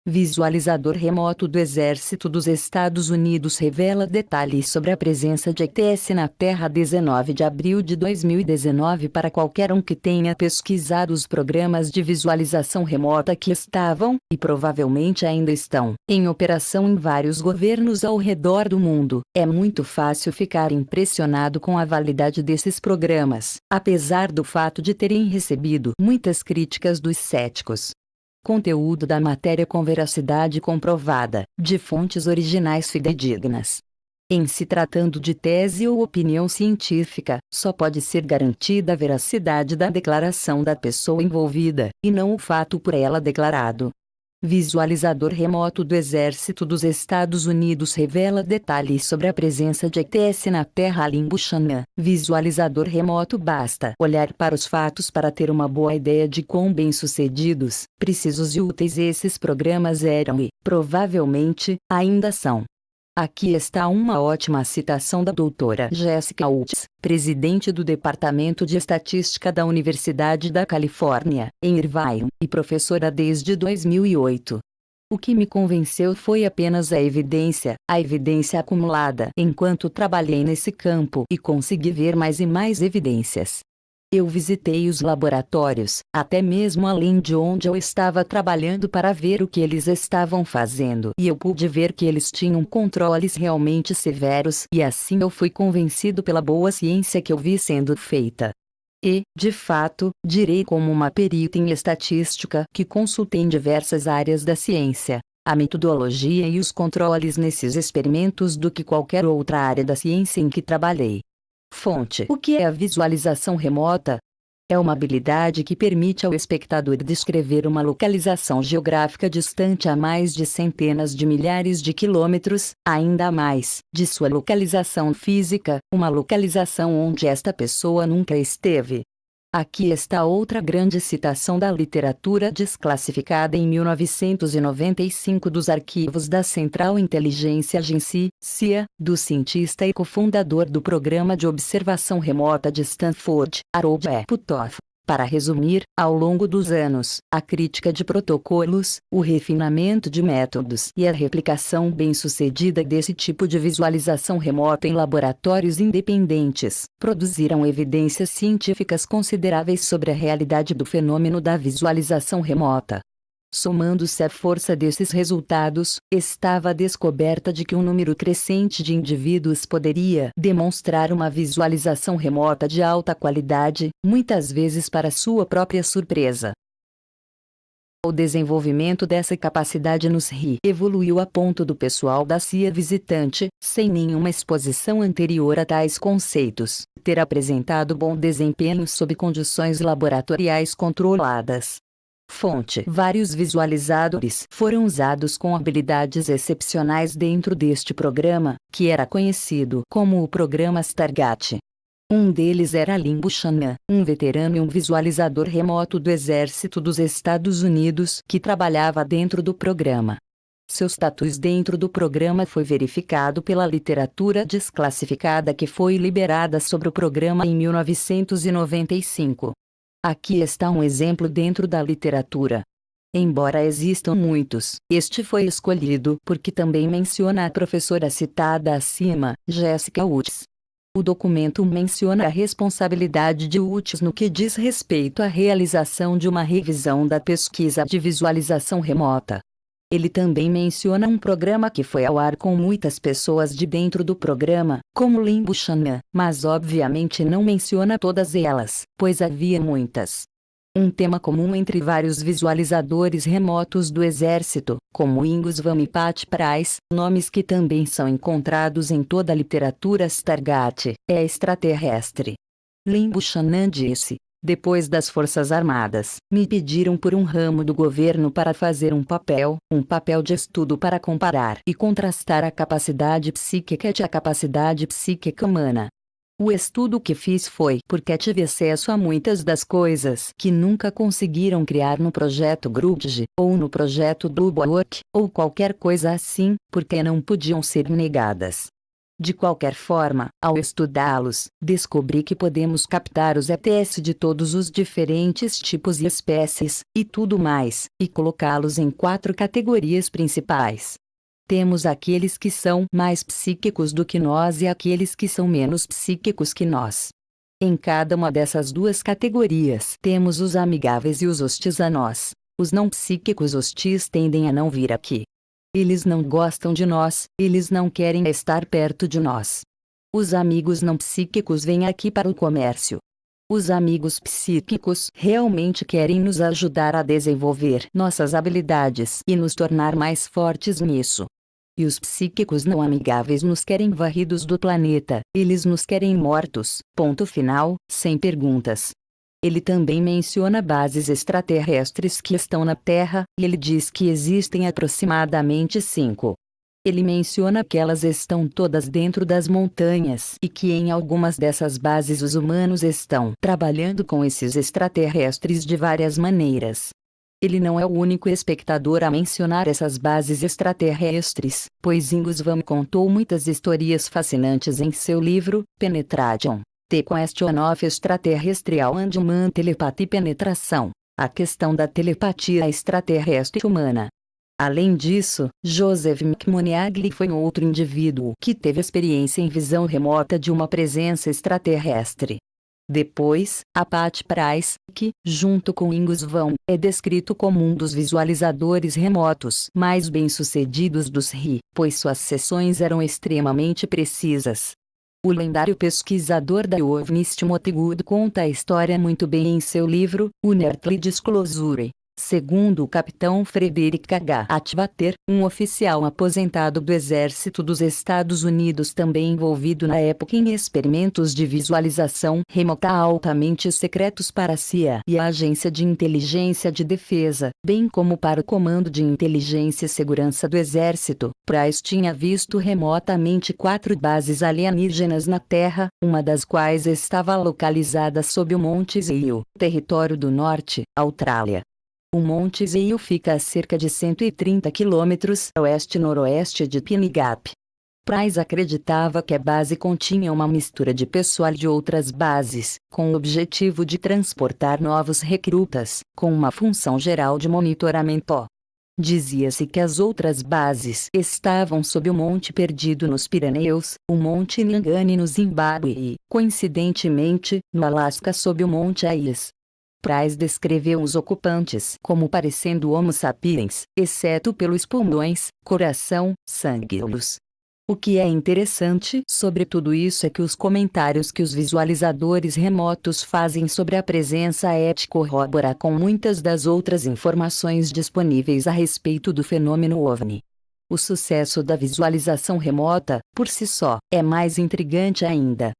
Visualizador remoto do Exército dos Estados Unidos revela detalhes sobre a presença de ETS na Terra. 19 de abril de 2019. Para qualquer um que tenha pesquisado os programas de visualização remota que estavam, e provavelmente ainda estão, em operação em vários governos ao redor do mundo, é muito fácil ficar impressionado com a validade desses programas, apesar do fato de terem recebido muitas críticas dos céticos. Conteúdo da matéria com veracidade comprovada, de fontes originais fidedignas. Em se tratando de tese ou opinião científica, só pode ser garantida a veracidade da declaração da pessoa envolvida, e não o fato por ela declarado. Visualizador remoto do Exército dos Estados Unidos revela detalhes sobre a presença de ETS na Terra. Limbo Xanã. Visualizador remoto. Basta olhar para os fatos para ter uma boa ideia de quão bem-sucedidos, precisos e úteis esses programas eram e, provavelmente, ainda são. Aqui está uma ótima citação da doutora Jessica Utz, presidente do Departamento de Estatística da Universidade da Califórnia, em Irvine, e professora desde 2008. O que me convenceu foi apenas a evidência acumulada enquanto trabalhei nesse campo e consegui ver mais e mais evidências. Eu visitei os laboratórios, até mesmo além de onde eu estava trabalhando para ver o que eles estavam fazendo. E eu pude ver que eles tinham controles realmente severos e assim eu fui convencido pela boa ciência que eu vi sendo feita. E, de fato, direi como uma perita em estatística que consultei em diversas áreas da ciência, a metodologia e os controles nesses experimentos do que qualquer outra área da ciência em que trabalhei. Fonte: o que é a visualização remota? É uma habilidade que permite ao espectador descrever uma localização geográfica distante a mais de centenas de milhares de quilômetros, ainda mais, de sua localização física, uma localização onde esta pessoa nunca esteve. Aqui está outra grande citação da literatura desclassificada em 1995 dos arquivos da Central Intelligence Agency, CIA, do cientista e cofundador do Programa de Observação Remota de Stanford, Harold E. Puthoff. Para resumir, ao longo dos anos, a crítica de protocolos, o refinamento de métodos e a replicação bem-sucedida desse tipo de visualização remota em laboratórios independentes, produziram evidências científicas consideráveis sobre a realidade do fenômeno da visualização remota. Somando-se à força desses resultados, estava a descoberta de que um número crescente de indivíduos poderia demonstrar uma visualização remota de alta qualidade, muitas vezes para sua própria surpresa. O desenvolvimento dessa capacidade nos RI evoluiu a ponto do pessoal da CIA visitante, sem nenhuma exposição anterior a tais conceitos, ter apresentado bom desempenho sob condições laboratoriais controladas. Fonte: vários visualizadores foram usados com habilidades excepcionais dentro deste programa, que era conhecido como o programa Stargate. Um deles era Limbo Xanã, um veterano e um visualizador remoto do Exército dos Estados Unidos que trabalhava dentro do programa. Seu status dentro do programa foi verificado pela literatura desclassificada que foi liberada sobre o programa em 1995. Aqui está um exemplo dentro da literatura. Embora existam muitos, este foi escolhido porque também menciona a professora citada acima, Jessica Utz. O documento menciona a responsabilidade de Utz no que diz respeito à realização de uma revisão da pesquisa de visualização remota. Ele também menciona um programa que foi ao ar com muitas pessoas de dentro do programa, como Limbo Xanã, mas obviamente não menciona todas elas, pois havia muitas. Um tema comum entre vários visualizadores remotos do Exército, como Ingus Van e Pat Price, nomes que também são encontrados em toda a literatura Stargate, é extraterrestre. Limbo Xanã disse: depois das Forças Armadas, me pediram por um ramo do governo para fazer um papel de estudo para comparar e contrastar a capacidade psíquica e a capacidade psíquica humana. O estudo que fiz foi porque tive acesso a muitas das coisas que nunca conseguiram criar no projeto Grudge, ou no projeto Double Work, ou qualquer coisa assim, porque não podiam ser negadas. De qualquer forma, ao estudá-los, descobri que podemos captar os ETs de todos os diferentes tipos e espécies, e tudo mais, e colocá-los em 4 categorias principais. Temos aqueles que são mais psíquicos do que nós e aqueles que são menos psíquicos que nós. Em cada uma dessas 2 categorias temos os amigáveis e os hostis a nós. Os não psíquicos hostis tendem a não vir aqui. Eles não gostam de nós, eles não querem estar perto de nós. Os amigos não psíquicos vêm aqui para o comércio. Os amigos psíquicos realmente querem nos ajudar a desenvolver nossas habilidades e nos tornar mais fortes nisso. E os psíquicos não amigáveis nos querem varridos do planeta, eles nos querem mortos, ponto final, sem perguntas. Ele também menciona bases extraterrestres que estão na Terra, e ele diz que existem aproximadamente 5. Ele menciona que elas estão todas dentro das montanhas e que em algumas dessas bases os humanos estão trabalhando com esses extraterrestres de várias maneiras. Ele não é o único espectador a mencionar essas bases extraterrestres, pois Ingus Van contou muitas histórias fascinantes em seu livro, Penetration. The Question of Extraterrestrial and Human Telepathy Penetração. A questão da telepatia extraterrestre humana. Além disso, Joseph McMoniagle foi outro indivíduo que teve experiência em visão remota de uma presença extraterrestre. Depois, a Pat Price, que, junto com Ingus Van, é descrito como um dos visualizadores remotos mais bem-sucedidos dos RI, pois suas sessões eram extremamente precisas. O lendário pesquisador da OVNIs Timothy Good conta a história muito bem em seu livro, Unearthly Disclosure. Segundo o capitão Frederick H. Atwater, um oficial aposentado do Exército dos Estados Unidos também envolvido na época em experimentos de visualização remota altamente secretos para a CIA e a Agência de Inteligência de Defesa, bem como para o Comando de Inteligência e Segurança do Exército, Price tinha visto remotamente 4 bases alienígenas na Terra, uma das quais estava localizada sob o Monte Zeio, território do Norte, Austrália. O Monte Zeio fica a cerca de 130 quilômetros a oeste-noroeste de Pine Gap. Price acreditava que a base continha uma mistura de pessoal de outras bases, com o objetivo de transportar novos recrutas, com uma função geral de monitoramento. Dizia-se que as outras bases estavam sob o Monte Perdido nos Pirineus, o Monte Nyangani no Zimbábue e, coincidentemente, no Alasca sob o Monte Ayers. Price descreveu os ocupantes como parecendo Homo sapiens, exceto pelos pulmões, coração, sanguíolos. O que é interessante sobre tudo isso é que os comentários que os visualizadores remotos fazem sobre a presença ET corrobora com muitas das outras informações disponíveis a respeito do fenômeno OVNI. O sucesso da visualização remota, por si só, é mais intrigante ainda.